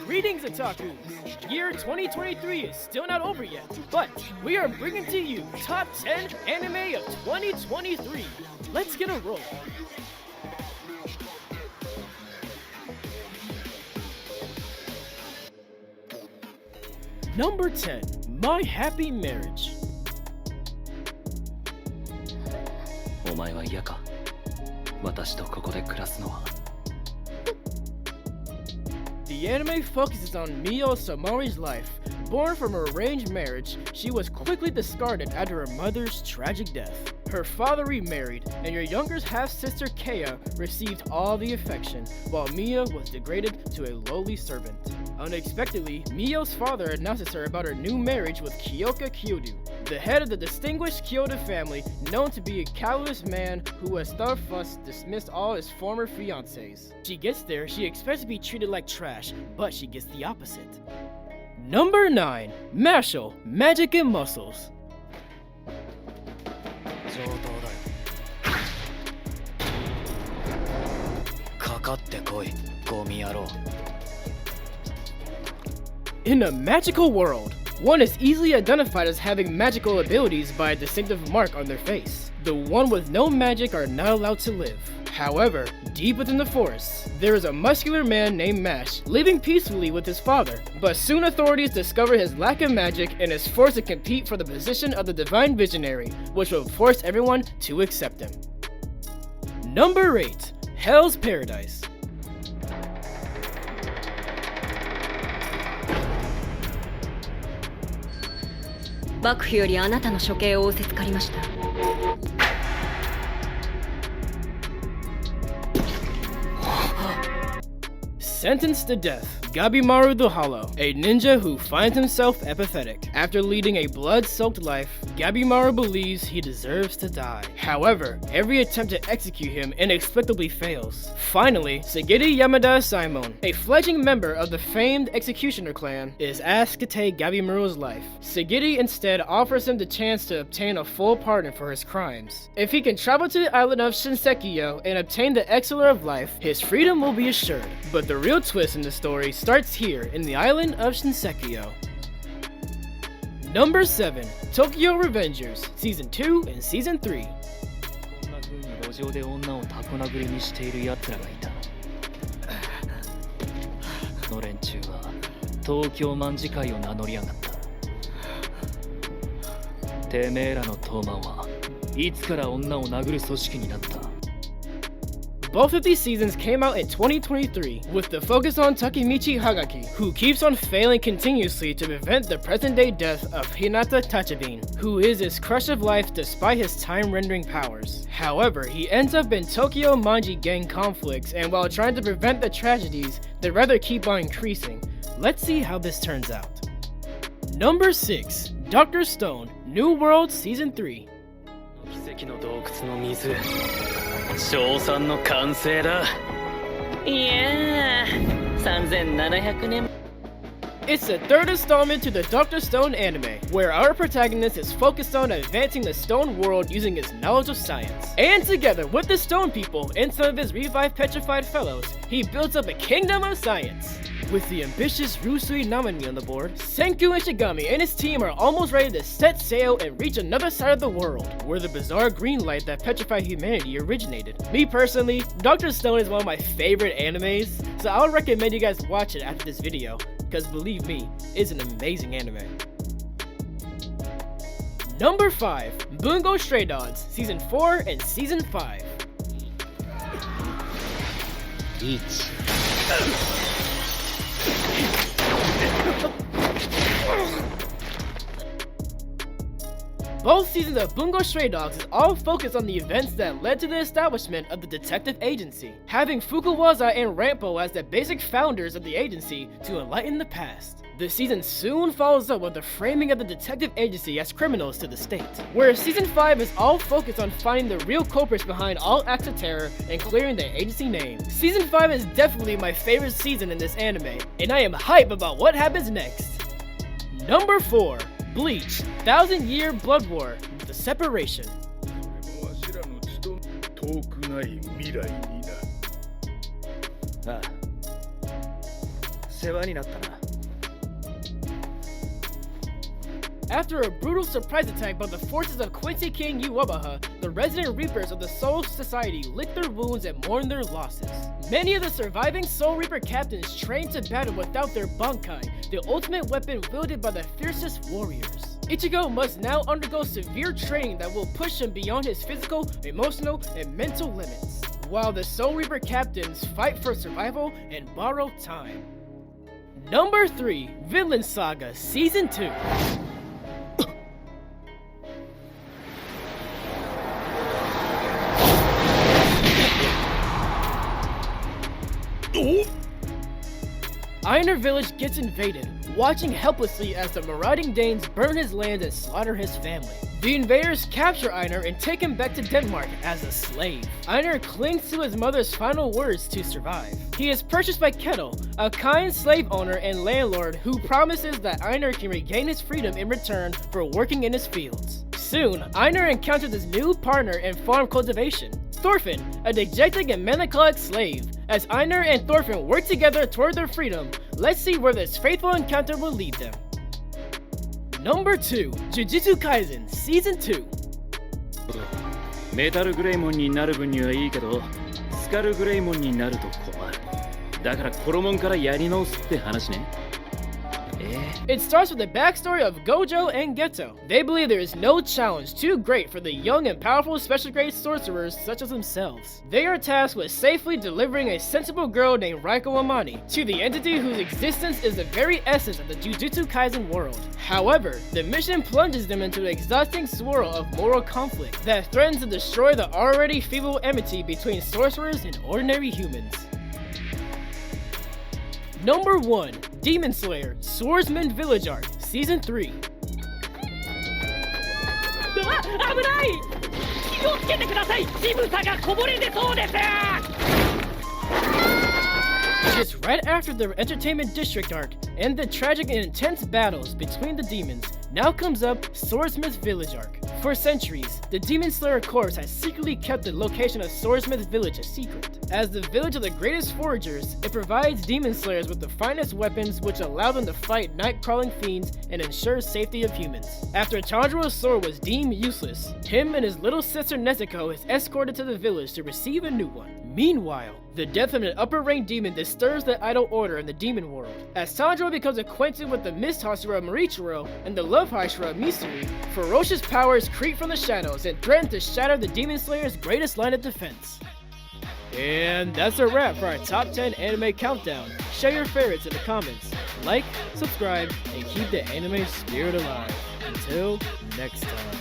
Greetings, Otaku! Year 2023 is still not over yet, but we are bringing to you Top 10 Anime of 2023. Let's get a roll. Number 10, My Happy Marriage. お前は嫌か私とここで暮らすのは The anime focuses on Mio Samari's life. Born from an arranged marriage, she was quickly discarded after her mother's tragic death. Her father remarried, and your younger half-sister Kea received all the affection, while Mia was degraded to a lowly servant. Unexpectedly, Mio's father announces her about her new marriage with Kyoka Kyodu, the head of the distinguished Kyoto family, known to be a callous man who has thus dismissed all his former fiancés. She gets there, she expects to be treated like trash, but she gets the opposite. Number 9, Mashal, Magic and Muscles. 上等だよかかってこいゴミ野郎 In a magical world, one is easily identified as having magical abilities by a distinctive mark on their face. The one with no magic are not allowed to live. However, deep within the forest, there is a muscular man named Mash, living peacefully with his father. But soon authorities discover his lack of magic and is forced to compete for the position of the Divine Visionary, which will force everyone to accept him. Number 8, Hell's Paradise. 幕府よりあなたの処刑を仰せつかりました。 Sentenced to death, Gabimaru the Hollow, a ninja who finds himself apathetic. After leading a blood-soaked life, Gabimaru believes he deserves to die. However, every attempt to execute him inexplicably fails. Finally, Sagiri Yamada Simon, a fledgling member of the famed Executioner clan, is asked to take Gabimaru's life. Sagiri instead offers him the chance to obtain a full pardon for his crimes. If he can travel to the island of Shinsekiyo and obtain the Elixir of Life, his freedom will be assured. But the real twist in the story starts here in the island of Shinsekiyo. Number 7, Tokyo Revengers, Season 2 and Season 3. こんな風に路上で女をタコ殴りにしている奴らがいたこの連中は東京卍会を名乗りやがったてめえらの東卍はいつから女を殴る組織になった Both of these seasons came out in 2023, with the focus on Takemichi Hagaki, who keeps on failing continuously to prevent the present-day death of Hinata Tachabin, who is his crush of life despite his time-rendering powers. However, he ends up in Tokyo Manji gang conflicts, and while trying to prevent the tragedies, they rather keep on increasing. Let's see how this turns out. Number 6, Dr. Stone, New World Season 3. 奇跡の洞窟の水称賛の完成だいやー3700年 It's the third installment to the Dr. Stone anime, where our protagonist is focused on advancing the Stone world using his knowledge of science. And together with the Stone people and some of his revived petrified fellows, he builds up a kingdom of science. With the ambitious Rusui Namami on the board, Senku Ishigami and his team are almost ready to set sail and reach another side of the world, where the bizarre green light that petrified humanity originated. Me personally, Dr. Stone is one of my favorite animes, so I would recommend you guys watch it after this video, because believe me, it's an amazing anime. Number 5, Bungo Stray Dogs, Season 4 and Season 5. Bleach Both seasons of Bungo Stray Dogs is all focused on the events that led to the establishment of the detective agency, having Fukuwaza and Rampo as the basic founders of the agency to enlighten the past. The season soon follows up with the framing of the detective agency as criminals to the state, whereas Season 5 is all focused on finding the real culprits behind all acts of terror and clearing the agency name. Season 5 is definitely my favorite season in this anime, and I am hype about what happens next. Number 4, Bleach, 1000-Year Blood War, The Separation. 遠くない未来にな。ああ世話になったな。 After a brutal surprise attack by the forces of Quincy King Yuabaha, the resident Reapers of the Soul Society lick their wounds and mourn their losses. Many of the surviving Soul Reaper captains train to battle without their Bankai, the ultimate weapon wielded by the fiercest warriors. Ichigo must now undergo severe training that will push him beyond his physical, emotional, and mental limits, while the Soul Reaper captains fight for survival and borrow time. Number 3, Vinland Saga Season 2. Einar village gets invaded, watching helplessly as the marauding Danes burn his land and slaughter his family. The invaders capture Einar and take him back to Denmark as a slave. Einar clings to his mother's final words to survive. He is purchased by Kettle, a kind slave owner and landlord who promises that Einar can regain his freedom in return for working in his fields. Soon, Einar encounters his new partner in farm cultivation, Thorfinn, a dejected and melancholic slave. As Einar and Thorfinn work together toward their freedom, let's see where this faithful encounter will lead them. Number 2, Jujitsu Kaisen Season 2. メタルグレイモンになる分にはいいけど、スカルグレイモンになると困る。だからコロモンからやり直すって話ね。It starts with the backstory of Gojo and Geto. They believe there is no challenge too great for the young and powerful special grade sorcerers such as themselves. They are tasked with safely delivering a sensible girl named Raiko Amani to the entity whose existence is the very essence of the Jujutsu Kaisen world. However, the mission plunges them into an exhausting swirl of moral conflict that threatens to destroy the already feeble enmity between sorcerers and ordinary humans. Number 1, Demon Slayer Swordsman Village Arc Season 3. 危ない！気をつけてください！乳房がこぼれ出そうです！ Just right after the Entertainment District arc and the tragic and intense battles between the demons, now comes up Swordsmith's Village arc. For centuries, the Demon Slayer Corps has secretly kept the location of Swordsmith's Village a secret. As the village of the greatest foragers, it provides Demon Slayers with the finest weapons which allow them to fight night-crawling fiends and ensure safety of humans. After Tanjiro's sword was deemed useless, him and his little sister Nezuko is escorted to the village to receive a new one. Meanwhile, the death of an upper-ranked demon disturbs the idol order in the demon world. As Tanjiro becomes acquainted with the Mist Hashira Marichiro and the Love Hashira Misuri, ferocious powers creep from the shadows and threaten to shatter the Demon Slayer's greatest line of defense. And that's a wrap for our top 10 anime countdown. Share your favorites in the comments. Like, subscribe, and keep the anime spirit alive. Until next time.